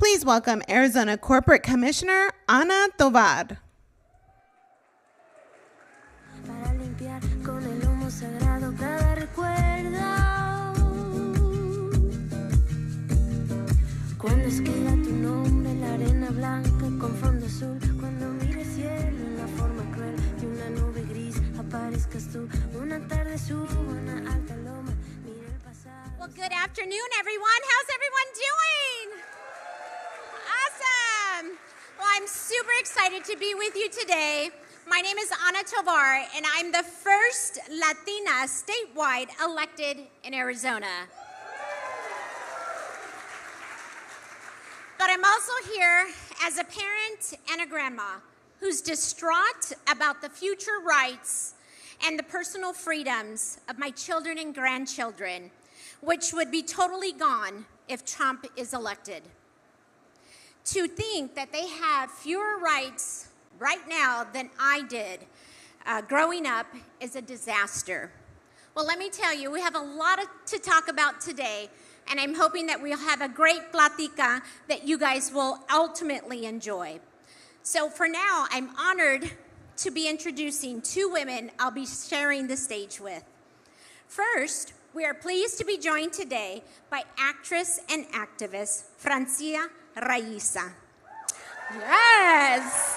Please welcome Arizona Corporate Commissioner Ana Tovar. Para limpiar con el humo sagrado cada recuerdo. Cuando escriba tu nombre en la arena blanca con fondo azul, cuando mire el cielo en la forma cruel de una nube gris, aparezcas tú. Una tarde subo una alta loma, mire el pasado. Well, good afternoon, everyone. How's everyone doing? Awesome. Well, I'm super excited to be with you today. My name is Ana Tovar, and I'm the first Latina statewide elected in Arizona. But I'm also here as a parent and a grandma who's distraught about the future rights and the personal freedoms of my children and grandchildren, which would be totally gone if Trump is elected. To think that they have fewer rights right now than I did growing up is a disaster. Well, let me tell you, we have a lot to talk about today, and I'm hoping that we'll have a great platica that you guys will ultimately enjoy. So for now, I'm honored to be introducing two women I'll be sharing the stage with. First, we are pleased to be joined today by actress and activist Francia Raisa. Yes!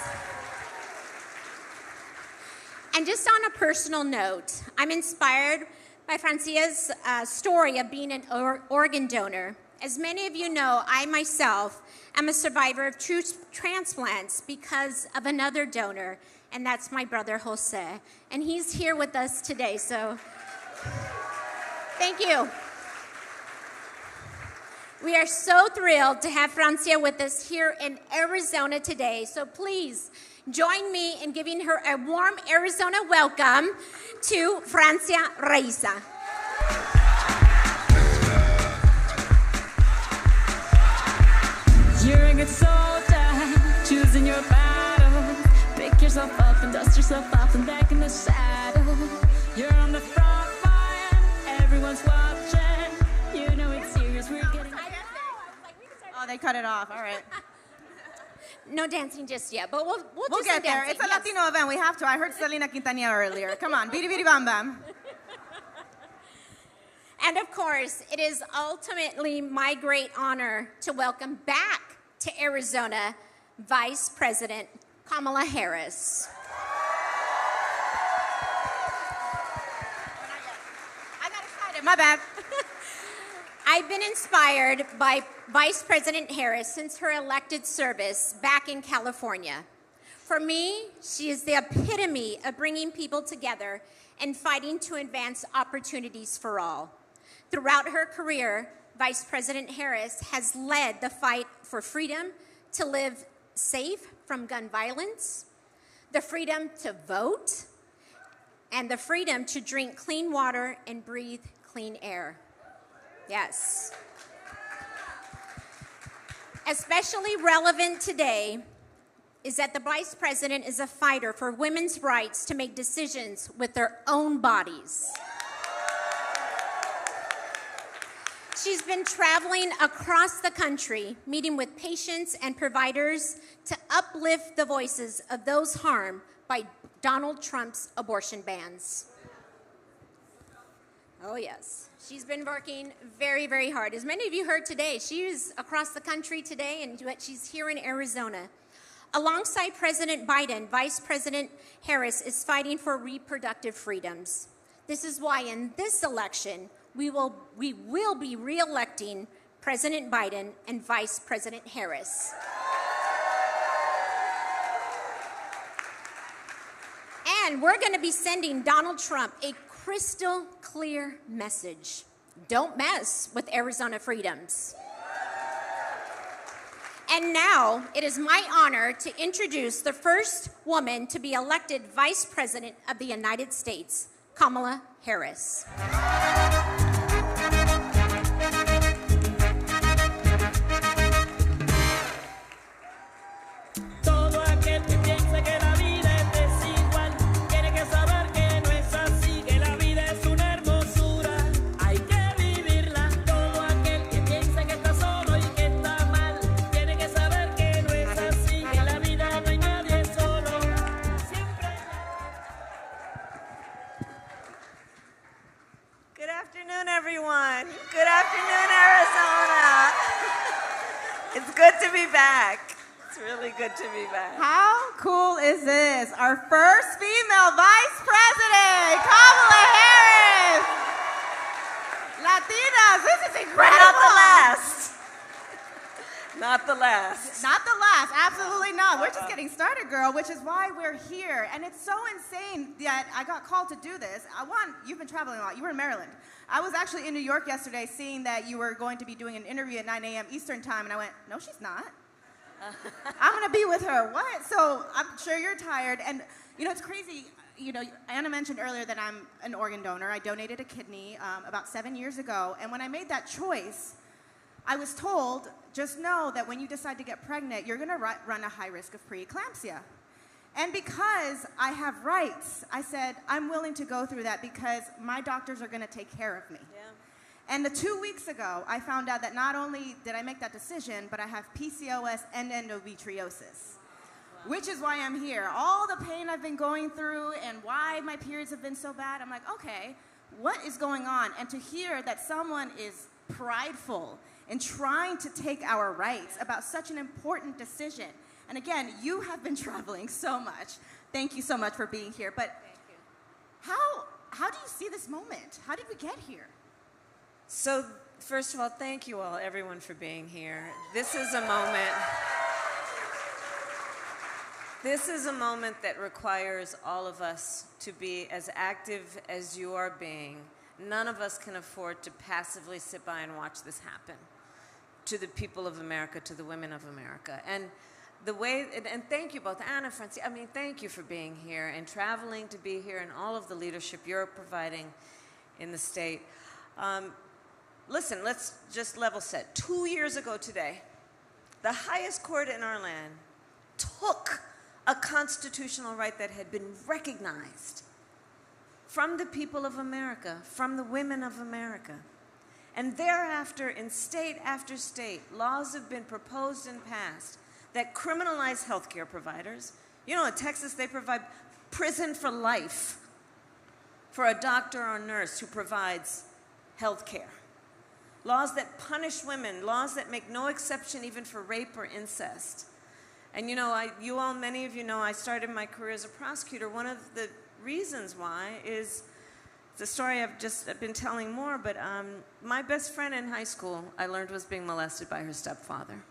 And just on a personal note, I'm inspired by Francia's story of being an organ donor. As many of you know, I myself am a survivor of two transplants because of another donor, and that's my brother Jose. And he's here with us today, so thank you. We are so thrilled to have Francia with us here in Arizona today, so please join me in giving her a warm Arizona welcome to Francia Raisa. You're a good soldier, choosing your battle. Pick yourself up and dust yourself off and back in the saddle. You're on the front line, everyone's watching. You know it's serious, we're getting... Oh, they cut it off. All right. No dancing just yet, but we'll do get some there. dancing. It's a Latino event. We have to. I heard Selena Quintanilla earlier. Come on. Bidi bidi bam bam. And of course, it is ultimately my great honor to welcome back to Arizona Vice President Kamala Harris. I got excited. My bad. I've been inspired by Vice President Harris since her elected service back in California. For me, she is the epitome of bringing people together and fighting to advance opportunities for all. Throughout her career, Vice President Harris has led the fight for freedom to live safe from gun violence, the freedom to vote, and the freedom to drink clean water and breathe clean air. Yes. Especially relevant today is that the Vice President is a fighter for women's rights to make decisions with their own bodies. She's been traveling across the country, meeting with patients and providers to uplift the voices of those harmed by Donald Trump's abortion bans. Oh, yes. She's been working very, very hard. As many of you heard today, she's across the country today, and she's here in Arizona. Alongside President Biden, Vice President Harris is fighting for reproductive freedoms. This is why in this election, we will be re-electing President Biden and Vice President Harris. And we're going to be sending Donald Trump a crystal clear message. Don't mess with Arizona freedoms. And now it is my honor to introduce the first woman to be elected Vice President of the United States, Kamala Harris. good to be back. It's really good to be back. How cool is this? Our first female vice president, Kamala Harris. Latinas, this is incredible. Not the last. Not the last. Not the last, absolutely not. We're just getting started, girl, which is why we're here. And it's so insane that I got called to do this. You've been traveling a lot. You were in Maryland. I was actually in New York yesterday seeing that you were going to be doing an interview at 9 a.m. Eastern time, and I went, no, she's not. I'm going to be with her. What? So I'm sure you're tired. And, you know, it's crazy. You know, Anna mentioned earlier that I'm an organ donor. I donated a kidney about 7 years ago. And when I made that choice, I was told, just know that when you decide to get pregnant, you're going to run a high risk of preeclampsia. And because I have rights, I said, I'm willing to go through that because my doctors are going to take care of me. Yeah. And 2 weeks ago, I found out that not only did I make that decision, but I have PCOS and endometriosis, which is why I'm here. All the pain I've been going through and why my periods have been so bad, I'm like, okay, what is going on? And to hear that someone is prideful and trying to take our rights about such an important decision. And again, you have been traveling so much. Thank you so much for being here. But how do you see this moment? How did we get here? So, first of all, thank you all, everyone, for being here. This is a moment. This is a moment that requires all of us to be as active as you are being. None of us can afford to passively sit by and watch this happen to the people of America, to the women of America. And the way, and thank you both, Anna, Francia, I mean, thank you for being here and traveling to be here and all of the leadership you're providing in the state. Listen, let's just level set. 2 years ago today, the highest court in our land took a constitutional right that had been recognized from the people of America, from the women of America. And thereafter, in state after state, laws have been proposed and passed that criminalize healthcare providers. You know, in Texas, they provide prison for life for a doctor or nurse who provides healthcare. Laws that punish women, laws that make no exception even for rape or incest. And you know, many of you know, I started my career as a prosecutor. One of the reasons why is the story I've just been telling more, but my best friend in high school, I learned, was being molested by her stepfather.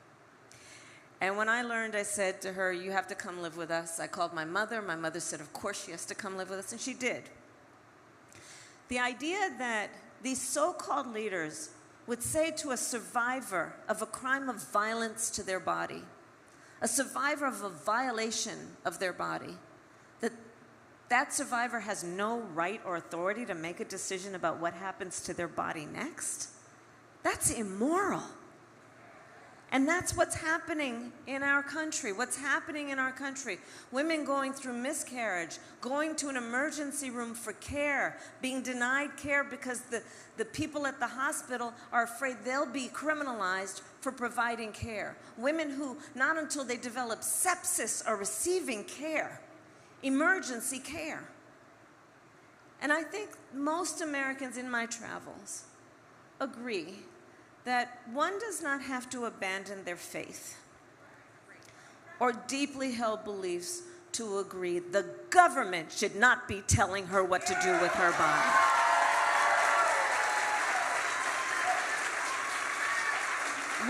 And when I learned, I said to her, you have to come live with us. I called my mother. My mother said, of course she has to come live with us, and she did. The idea that these so-called leaders would say to a survivor of a crime of violence to their body, a survivor of a violation of their body, that that survivor has no right or authority to make a decision about what happens to their body next, that's immoral. And that's what's happening in our country. What's happening in our country? Women going through miscarriage, going to an emergency room for care, being denied care because the people at the hospital are afraid they'll be criminalized for providing care. Women who, not until they develop sepsis, are receiving care, emergency care. And I think most Americans in my travels agree that one does not have to abandon their faith or deeply held beliefs to agree the government should not be telling her what to do with her body.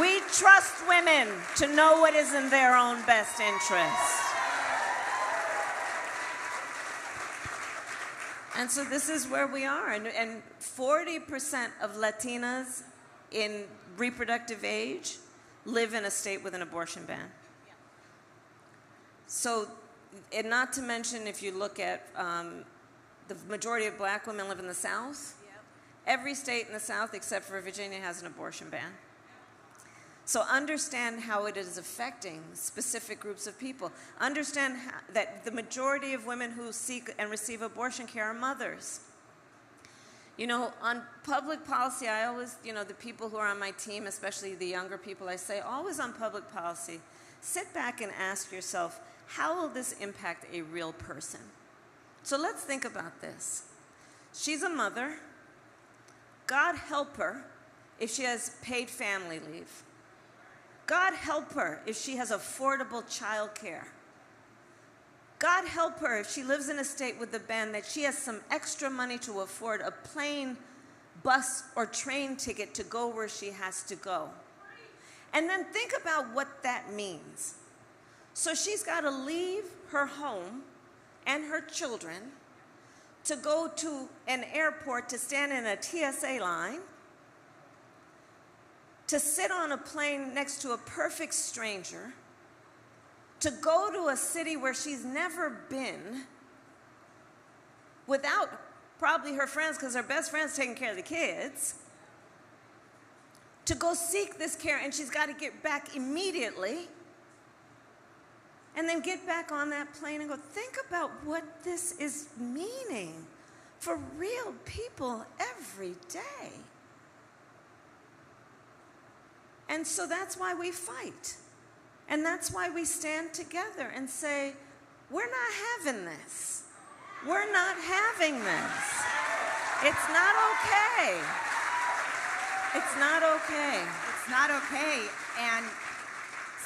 We trust women to know what is in their own best interest. And so this is where we are. And 40% of Latinas in reproductive age live in a state with an abortion ban. So, and not to mention, if you look at the majority of black women live in the South. Every state in the South except for Virginia has an abortion ban. So understand how it is affecting specific groups of people. Understand that the majority of women who seek and receive abortion care are mothers. You know, on public policy, I always, you know, the people who are on my team, especially the younger people, I say, always on public policy, sit back and ask yourself, how will this impact a real person? So let's think about this. She's a mother. God help her if she has paid family leave. God help her if she has affordable child care. God help her if she lives in a state with the ban that she has some extra money to afford a plane, bus, or train ticket to go where she has to go. And then think about what that means. So she's got to leave her home and her children to go to an airport to stand in a TSA line, to sit on a plane next to a perfect stranger, to go to a city where she's never been without probably her friends, because her best friend's taking care of the kids, to go seek this care, and she's got to get back immediately, and then get back on that plane and go, think about what this is meaning for real people every day. And so that's why we fight. And that's why we stand together and say, we're not having this. We're not having this. It's not okay. It's not okay. It's not okay. And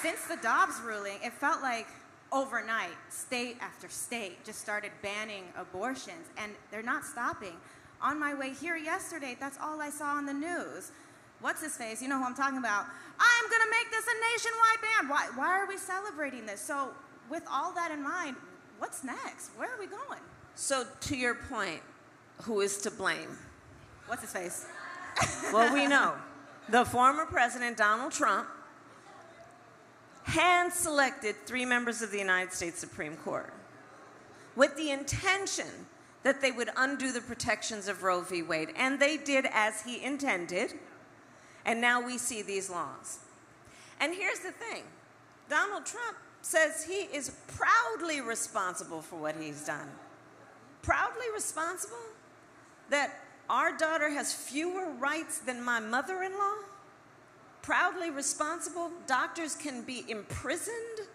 since the Dobbs ruling, it felt like overnight, state after state just started banning abortions, and they're not stopping. On my way here yesterday, that's all I saw on the news. What's his face? You know who I'm talking about. I'm going to make this a nationwide ban. Why are we celebrating this? So with all that in mind, what's next? Where are we going? So to your point, who is to blame? What's his face? Well, we know. The former President, Donald Trump, hand-selected 3 members of the United States Supreme Court with the intention that they would undo the protections of Roe v. Wade. And they did as he intended. And now we see these laws. And here's the thing. Donald Trump says he is proudly responsible for what he's done. Proudly responsible that our daughter has fewer rights than my mother-in-law. Proudly responsible doctors can be imprisoned.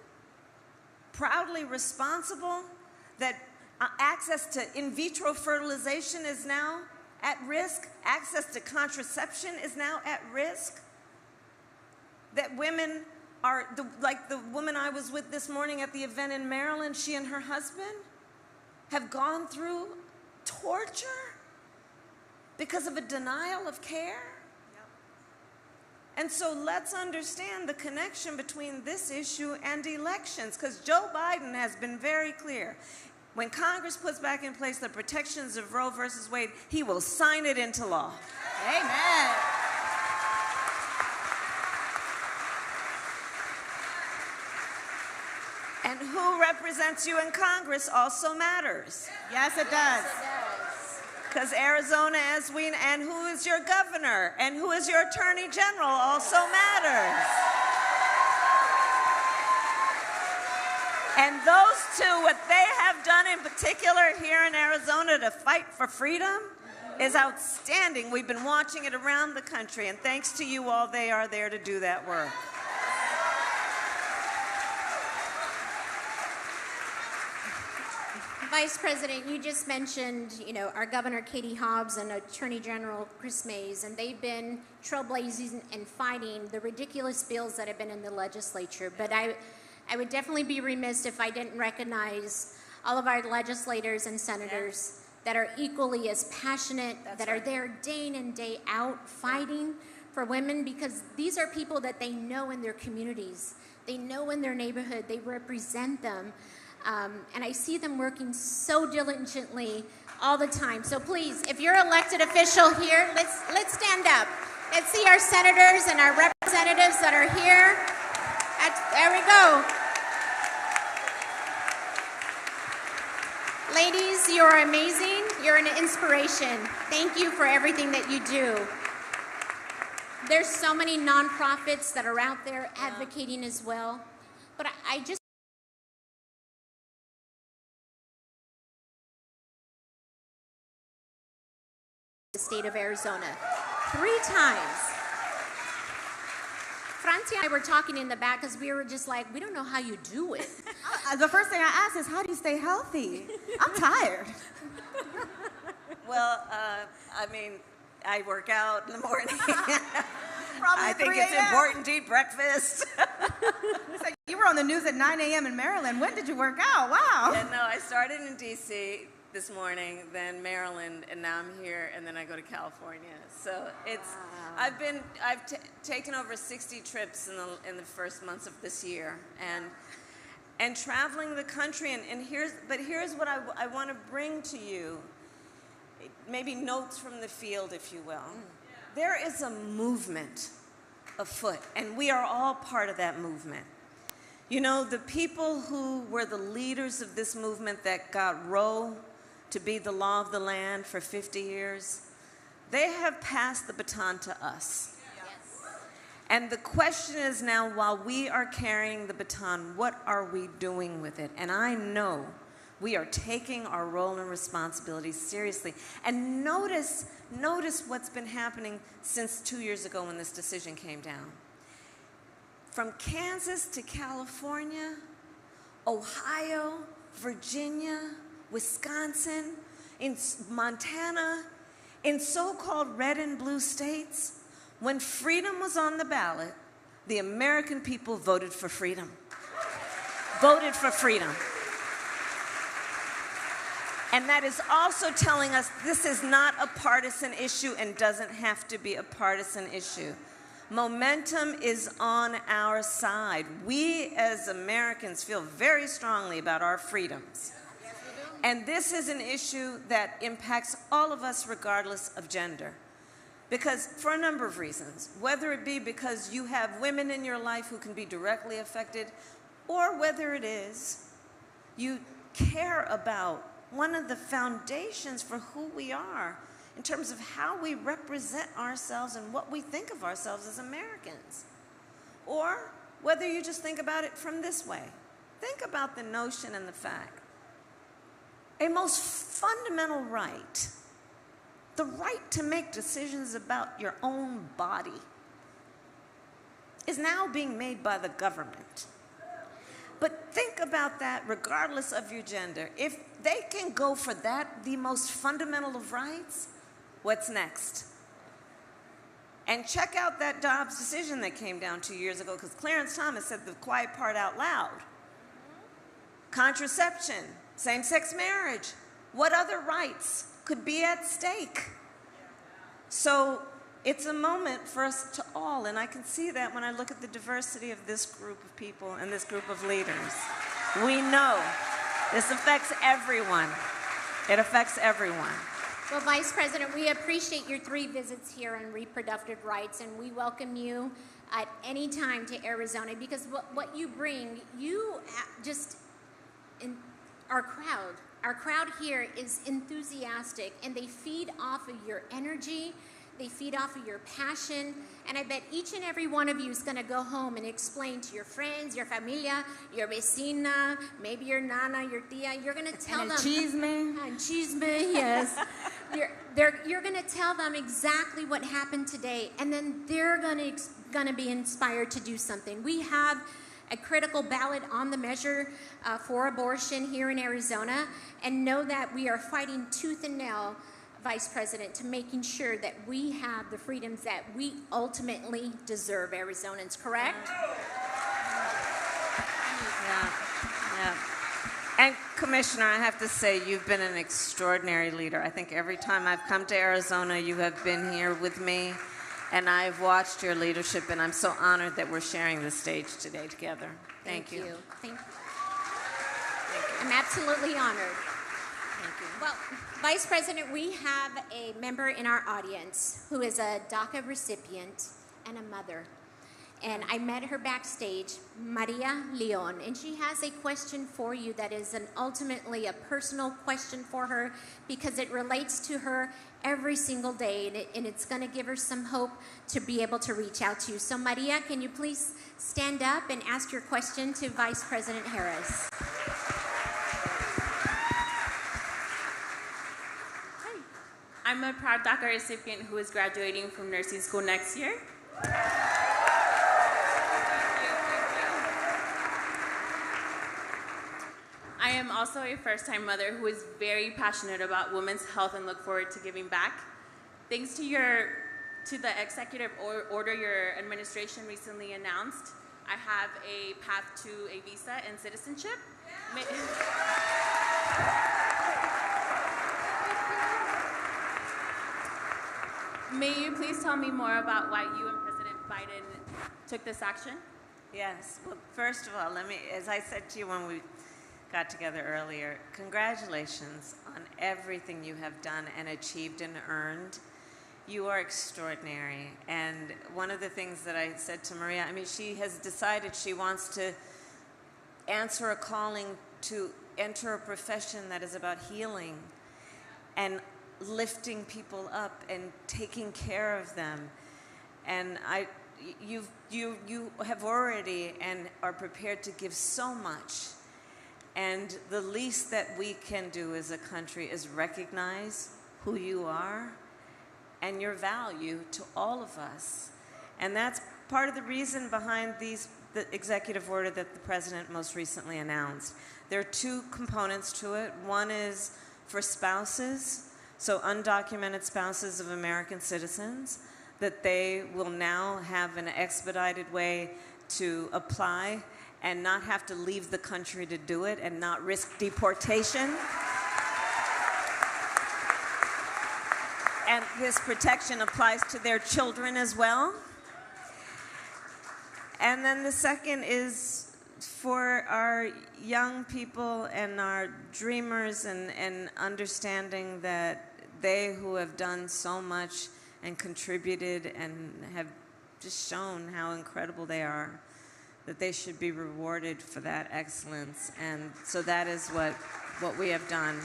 Proudly responsible that access to in vitro fertilization is now at risk. Access to contraception is now at risk. That women are, like the woman I was with this morning at the event in Maryland, she and her husband have gone through torture because of a denial of care. And so let's understand the connection between this issue and elections, because Joe Biden has been very clear. When Congress puts back in place the protections of Roe versus Wade, he will sign it into law. Amen. And who represents you in Congress also matters. Yes, it does. Because Arizona, and who is your governor, and who is your attorney general also matters. And those two, what they have done in particular here in Arizona to fight for freedom is outstanding. We've been watching it around the country, and thanks to you all, they are there to do that work. Vice President, you just mentioned, our Governor Katie Hobbs and Attorney General Chris Mays, and they've been trailblazing and fighting the ridiculous bills that have been in the legislature. But I would definitely be remiss if I didn't recognize all of our legislators and senators that are equally as passionate, that are there day in and day out fighting for women, because these are people that they know in their communities. They know in their neighborhood. They represent them. And I see them working so diligently all the time. So please, if you're an elected official here, let's stand up. Let's see our senators and our representatives that are here. There we go. Ladies, you're amazing. You're an inspiration. Thank you for everything that you do. There's so many nonprofits that are out there advocating as well. But I just the state of Arizona 3 times. Francia and I were talking in the back because we were just like, we don't know how you do it. The first thing I asked is, how do you stay healthy? I'm tired. Well, I work out in the morning. Probably I at think 3 it's a.m. important to eat breakfast. It's like you were on the news at 9 a.m. in Maryland. When did you work out? Wow. Yeah, no, I started in D.C. this morning, then Maryland, and now I'm here, and then I go to California. So it's, I've taken over 60 trips in the first months of this year, and traveling the country, and here's what I want to bring to you, maybe notes from the field, if you will. There is a movement afoot, and we are all part of that movement. You know, the people who were the leaders of this movement that got Roe to be the law of the land for 50 years, they have passed the baton to us. Yes. And the question is now, while we are carrying the baton, what are we doing with it? And I know we are taking our role and responsibility seriously. And notice what's been happening since 2 years ago when this decision came down. From Kansas to California, Ohio, Virginia, Wisconsin, in Montana, in so-called red and blue states, when freedom was on the ballot, the American people voted for freedom. Voted for freedom. And that is also telling us this is not a partisan issue and doesn't have to be a partisan issue. Momentum is on our side. We as Americans feel very strongly about our freedoms. And this is an issue that impacts all of us regardless of gender. Because for a number of reasons, whether it be because you have women in your life who can be directly affected, or whether it is you care about one of the foundations for who we are in terms of how we represent ourselves and what we think of ourselves as Americans. Or whether you just think about it from this way. Think about the notion and the fact. A most fundamental right, the right to make decisions about your own body, is now being made by the government. But think about that regardless of your gender. If they can go for that, the most fundamental of rights, what's next? And check out that Dobbs decision that came down 2 years ago, because Clarence Thomas said the quiet part out loud. Contraception, same-sex marriage, what other rights could be at stake? So it's a moment for us to all, and I can see that when I look at the diversity of this group of people and this group of leaders. We know this affects everyone. It affects everyone. Well, Vice President, we appreciate your 3 visits here on reproductive rights, and we welcome you at any time to Arizona, because what you bring, you just, our crowd here is enthusiastic, and they feed off of your energy, they feed off of your passion, and I bet each and every one of you is going to go home and explain to your friends, your familia, your vecina, maybe your nana, your tia. You're going to tell them. Chisme, yes. You're going to tell them exactly what happened today, and then they're going to be inspired to do something. We have a critical ballot on the measure for abortion here in Arizona, and know that we are fighting tooth and nail, Vice President, to making sure that we have the freedoms that we ultimately deserve, Arizonans, correct? Yeah. And Commissioner, I have to say, you've been an extraordinary leader. I think every time I've come to Arizona, you have been here with me, and I've watched your leadership, and I'm so honored that we're sharing this stage today together. Thank you. Thank you. I'm absolutely honored. Thank you. Well, Vice President, we have a member in our audience who is a DACA recipient and a mother. And I met her backstage, Maria Leon, and she has a question for you that is ultimately a personal question for her, because it relates to her every single day, and it's going to give her some hope to be able to reach out to you. So Maria, can you please stand up and ask your question to Vice President Harris? I'm a proud DACA recipient who is graduating from nursing school next year. I am also a first-time mother who is very passionate about women's health and look forward to giving back. Thanks to your to the executive order your administration recently announced, I have a path to a visa and citizenship. May you please tell me more about why you and President Biden took this action? Yes. Well, first of all, as I said to you when we got together earlier, congratulations on everything you have done and achieved and earned. You are extraordinary. And one of the things that I said to Maria, she has decided she wants to answer a calling to enter a profession that is about healing and lifting people up and taking care of them. And you have already and are prepared to give so much. And the least that we can do as a country is recognize who you are and your value to all of us. And that's part of the reason behind the executive order that the president most recently announced. There are two components to it. One is for spouses, so undocumented spouses of American citizens, that they will now have an expedited way to apply and not have to leave the country to do it and not risk deportation. And this protection applies to their children as well. And then the second is for our young people and our dreamers and understanding that they who have done so much and contributed and have just shown how incredible they are, that they should be rewarded for that excellence. And so that is what we have done.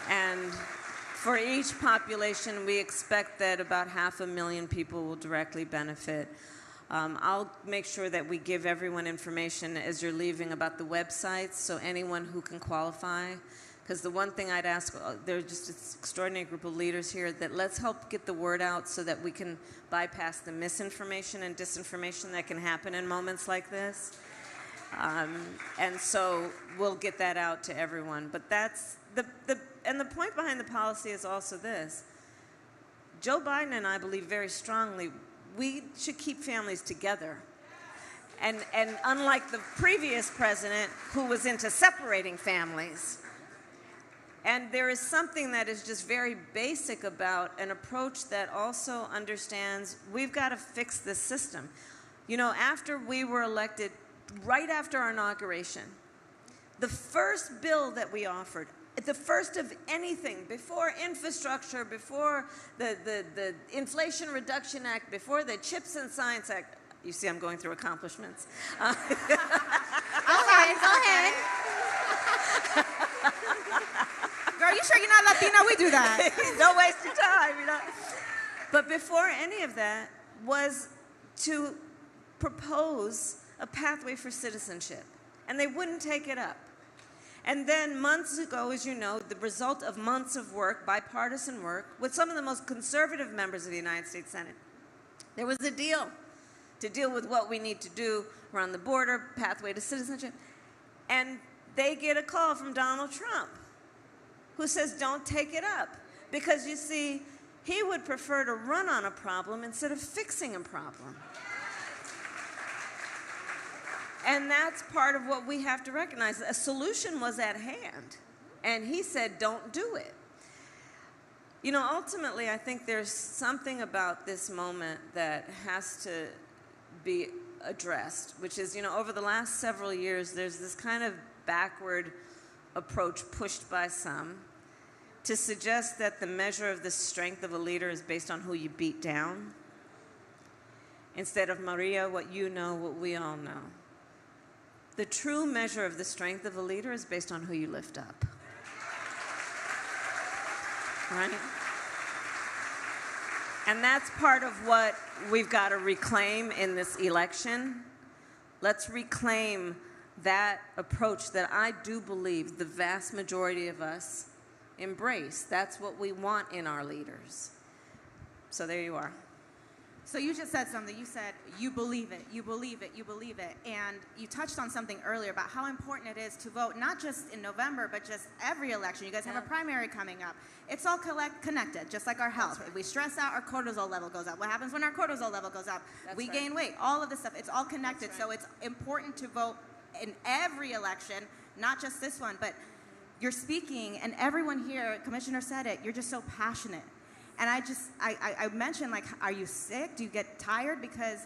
And for each population, we expect that about 500,000 people will directly benefit. I'll make sure that we give everyone information as you're leaving about the websites, so anyone who can qualify. Because the one thing I'd ask, there's just an extraordinary group of leaders here, that let's help get the word out so that we can bypass the misinformation and disinformation that can happen in moments like this. And so we'll get that out to everyone. But that's and the point behind the policy is also this. Joe Biden and I believe very strongly we should keep families together. And unlike the previous president who was into separating families. And there is something that is just very basic about an approach that also understands we've got to fix this system. After we were elected, right after our inauguration, the first bill that we offered, the first of anything, before infrastructure, before the Inflation Reduction Act, before the Chips and Science Act, you see I'm going through accomplishments. Go ahead. Girl, you sure you're not Latina? We do that. Don't waste your time, But before any of that was to propose a pathway for citizenship. And they wouldn't take it up. And then months ago, as you know, the result of months of work, bipartisan work, with some of the most conservative members of the United States Senate, there was a deal to deal with what we need to do around the border, pathway to citizenship. And they get a call from Donald Trump, who says, don't take it up. Because, you see, he would prefer to run on a problem instead of fixing a problem. And that's part of what we have to recognize. A solution was at hand. And he said, don't do it. Ultimately, I think there's something about this moment that has to be addressed, which is, over the last several years, there's this kind of backward approach pushed by some to suggest that the measure of the strength of a leader is based on who you beat down, instead of, Maria, what you know, what we all know. The true measure of the strength of a leader is based on who you lift up. Right? And that's part of what we've got to reclaim in this election. Let's reclaim that approach that I do believe the vast majority of us embrace. That's what we want in our leaders. So there you are. So you just said something. You said, you believe it, you believe it, you believe it. And you touched on something earlier about how important it is to vote, not just in November, but just every election. You guys have a primary coming up. It's all connected, just like our health. If we stress out, our cortisol level goes up. What happens when our cortisol level goes up? We gain weight. All of this stuff, it's all connected. So it's important to vote in every election, not just this one. But you're speaking, and everyone here, Commissioner said it, you're just so passionate. And I mentioned, like, are you sick? Do you get tired? Because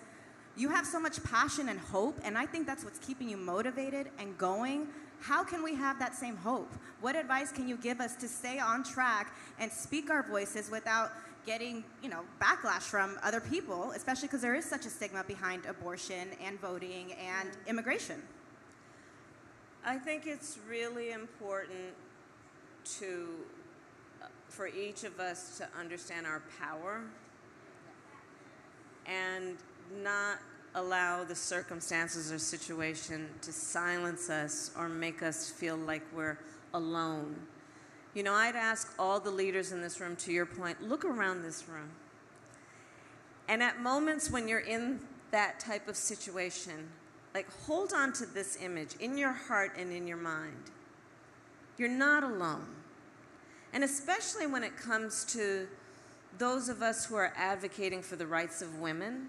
you have so much passion and hope, and I think that's what's keeping you motivated and going. How can we have that same hope? What advice can you give us to stay on track and speak our voices without getting, backlash from other people, especially because there is such a stigma behind abortion and voting and immigration? I think it's really important for each of us to understand our power and not allow the circumstances or situation to silence us or make us feel like we're alone. I'd ask all the leaders in this room, to your point, look around this room. And at moments when you're in that type of situation, like, hold on to this image in your heart and in your mind. You're not alone. And especially when it comes to those of us who are advocating for the rights of women,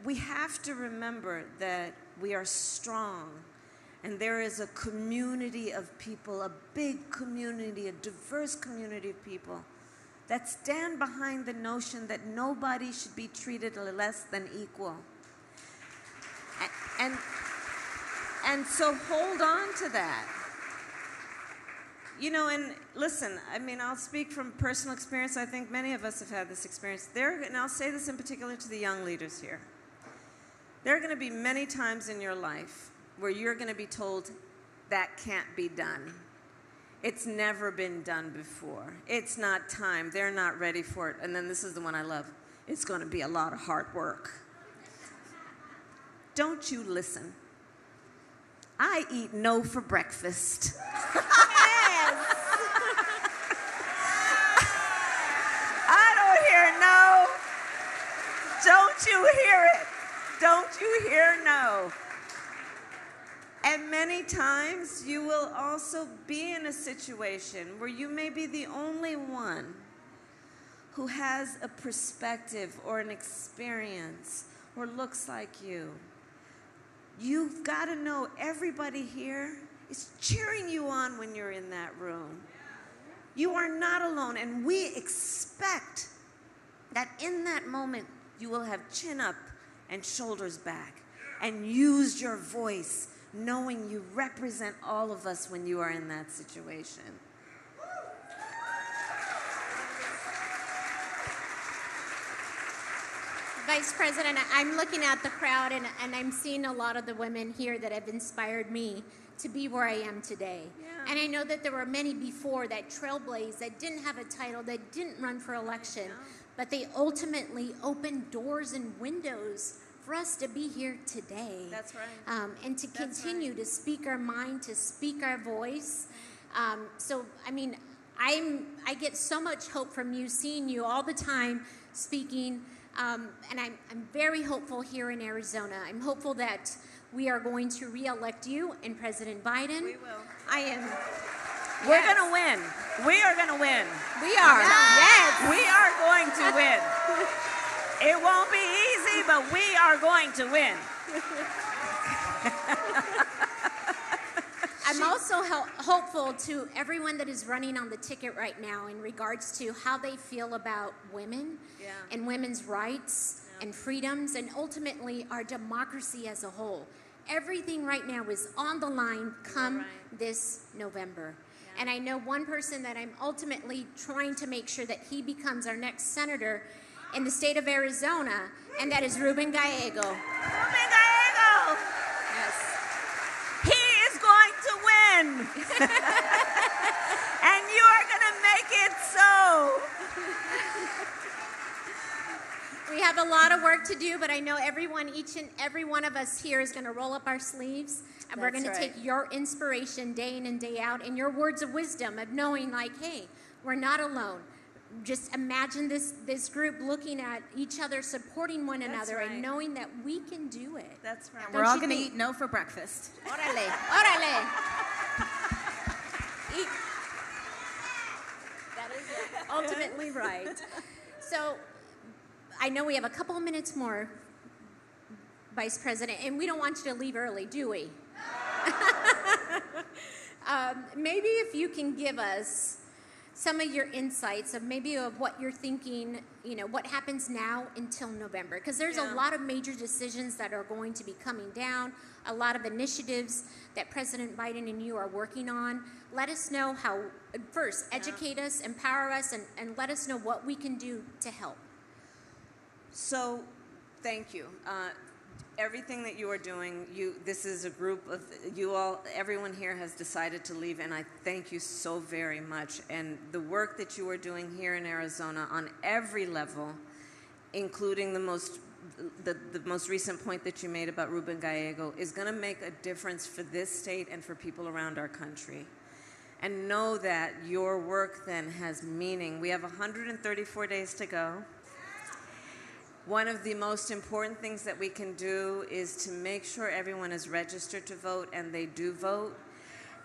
we have to remember that we are strong, and there is a community of people, a big community, a diverse community of people that stand behind the notion that nobody should be treated less than equal. And so hold on to that. And listen, I'll speak from personal experience. I think many of us have had this experience. And I'll say this in particular to the young leaders here. There are going to be many times in your life where you're going to be told, that can't be done. It's never been done before. It's not time. They're not ready for it. And then this is the one I love. It's going to be a lot of hard work. Don't you listen. I eat no for breakfast. No. Don't you hear it? Don't you hear no? And many times you will also be in a situation where you may be the only one who has a perspective or an experience or looks like you. You've got to know everybody here is cheering you on when you're in that room. You are not alone, and we expect that in that moment you will have chin up and shoulders back and use your voice, knowing you represent all of us when you are in that situation. Vice President, I'm looking at the crowd and I'm seeing a lot of the women here that have inspired me to be where I am today. Yeah. And I know that there were many before that trailblazed, that didn't have a title, that didn't run for election, but they ultimately opened doors and windows for us to be here today. That's right. And to continue to speak our mind, to speak our voice. So, I get so much hope from you, seeing you all the time speaking. And I'm very hopeful here in Arizona. I'm hopeful that we are going to re-elect you and President Biden. We will. I am. We're going to win. We are going to win. We are. Yes. We are going to win. It won't be easy, but we are going to win. I'm also hopeful to everyone that is running on the ticket right now in regards to how they feel about women and women's rights and freedoms, and ultimately our democracy as a whole. Everything right now is on the line come this November. And I know one person that I'm ultimately trying to make sure that he becomes our next senator in the state of Arizona, and that is Ruben Gallego. Ruben Gallego! Yes. He is going to win. And you are going to make it so. We have a lot of work to do, but I know each and every one of us here is going to roll up our sleeves, and we're going to take your inspiration day in and day out, and your words of wisdom of knowing, like, hey, we're not alone. just imagine this group looking at each other, supporting one another, right. and knowing that we can do it. That's right. And we're all going to eat no for breakfast. Órale, órale. Eat. That is ultimately right. So I know we have a couple of minutes more, Vice President, and we don't want you to leave early, do we? Maybe if you can give us some of your insights of maybe of what you're thinking, what happens now until November. Because there's a lot of major decisions that are going to be coming down, a lot of initiatives that President Biden and you are working on. Let us know how, first, educate us, empower us, and let us know what we can do to help. So, thank you. Everything that you are doing, this is a group of you all, everyone here has decided to leave, and I thank you so very much. And the work that you are doing here in Arizona on every level, including the most recent point that you made about Ruben Gallego, is going to make a difference for this state and for people around our country. And know that your work then has meaning. We have 134 days to go. One of the most important things that we can do is to make sure everyone is registered to vote, and they do vote.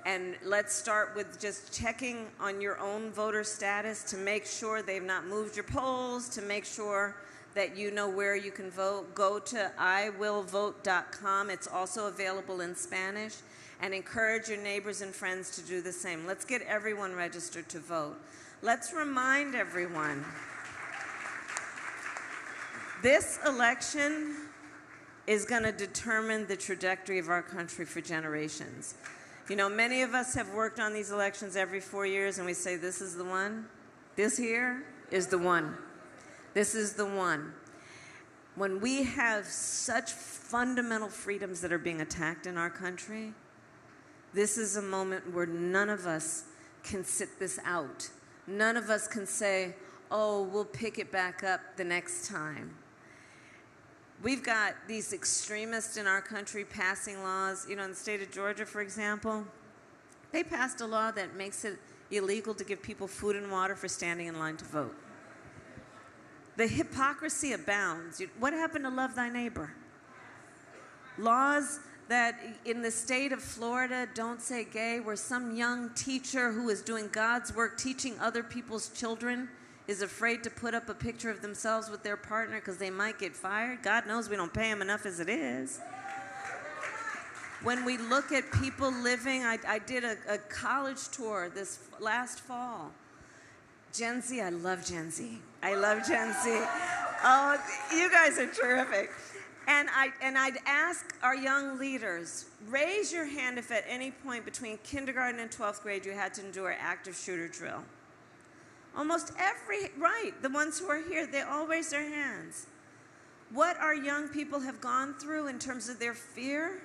And let's start with just checking on your own voter status to make sure they've not moved your polls, to make sure that you know where you can vote. Go to iwillvote.com. It's also available in Spanish. And encourage your neighbors and friends to do the same. Let's get everyone registered to vote. Let's remind everyone, this election is going to determine the trajectory of our country for generations. Many of us have worked on these elections every 4 years, and we say, this is the one. This here is the one. This is the one. When we have such fundamental freedoms that are being attacked in our country, this is a moment where none of us can sit this out. None of us can say, oh, we'll pick it back up the next time. We've got these extremists in our country passing laws. In the state of Georgia, for example, they passed a law that makes it illegal to give people food and water for standing in line to vote. The hypocrisy abounds. What happened to love thy neighbor? Laws that in the state of Florida don't say gay, where some young teacher who is doing God's work teaching other people's children is afraid to put up a picture of themselves with their partner because they might get fired. God knows we don't pay them enough as it is. When we look at people living, I did a college tour this last fall. Gen Z, I love Gen Z. I love Gen Z. Oh, you guys are terrific. And I'd ask our young leaders, raise your hand if at any point between kindergarten and 12th grade you had to endure active shooter drill. Almost the ones who are here, they all raise their hands. What our young people have gone through in terms of their fear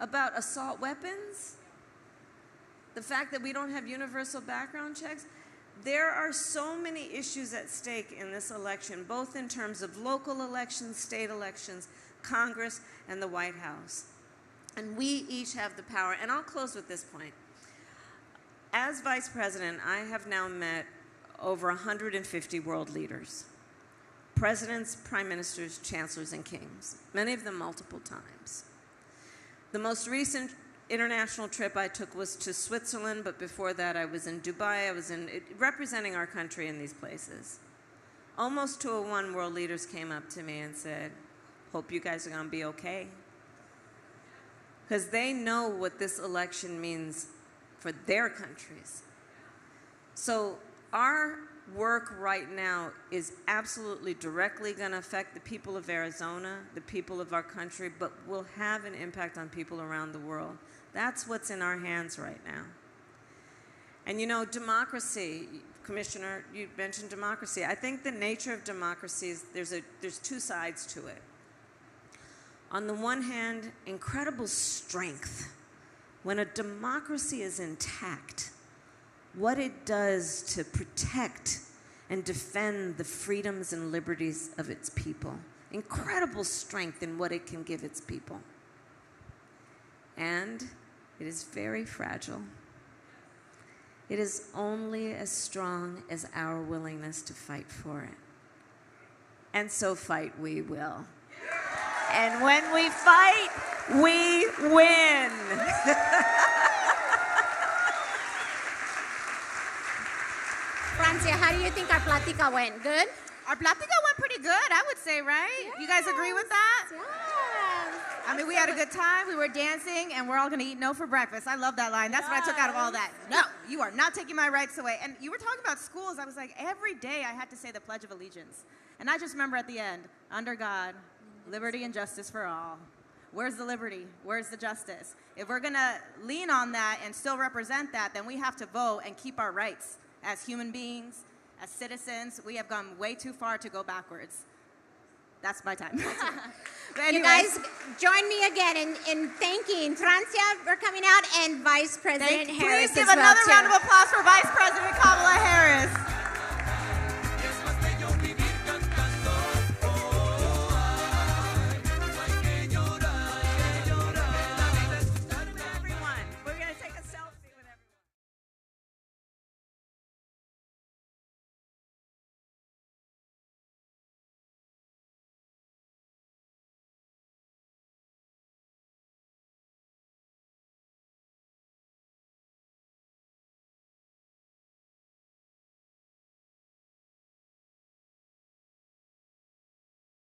about assault weapons, the fact that we don't have universal background checks, there are so many issues at stake in this election, both in terms of local elections, state elections, Congress, and the White House. And we each have the power. And I'll close with this point. As Vice President, I have now met over 150 world leaders, presidents, prime ministers, chancellors, and kings, many of them multiple times. The most recent international trip I took was to Switzerland, but before that I was in Dubai. I was representing our country in these places. Almost 201 world leaders came up to me and said, hope you guys are going to be okay. Because they know what this election means for their countries. So our work right now is absolutely directly going to affect the people of Arizona, the people of our country, but will have an impact on people around the world. That's what's in our hands right now. And democracy, Commissioner, you mentioned democracy. I think the nature of democracy is there's two sides to it. On the one hand, incredible strength. When a democracy is intact, what it does to protect and defend the freedoms and liberties of its people. Incredible strength in what it can give its people. And it is very fragile. It is only as strong as our willingness to fight for it. And so fight we will. And when we fight, we win. Francia, how do you think our plática went? Good? Our plática went pretty good, I would say, right? You guys agree with that? Yes. I mean, we had a good time, we were dancing, and we're all gonna eat no for breakfast. I love that line. That's what I took out of all that. No, you are not taking my rights away. And you were talking about schools. I was like, every day I had to say the Pledge of Allegiance. And I just remember at the end, under God, liberty and justice for all. Where's the liberty? Where's the justice? If we're gonna lean on that and still represent that, then we have to vote and keep our rights as human beings, as citizens. We have gone way too far to go backwards. That's my time. You guys, join me again in thanking Francia for coming out and Vice President Harris Please give as well, another too. round of applause for Vice President Kamala Harris.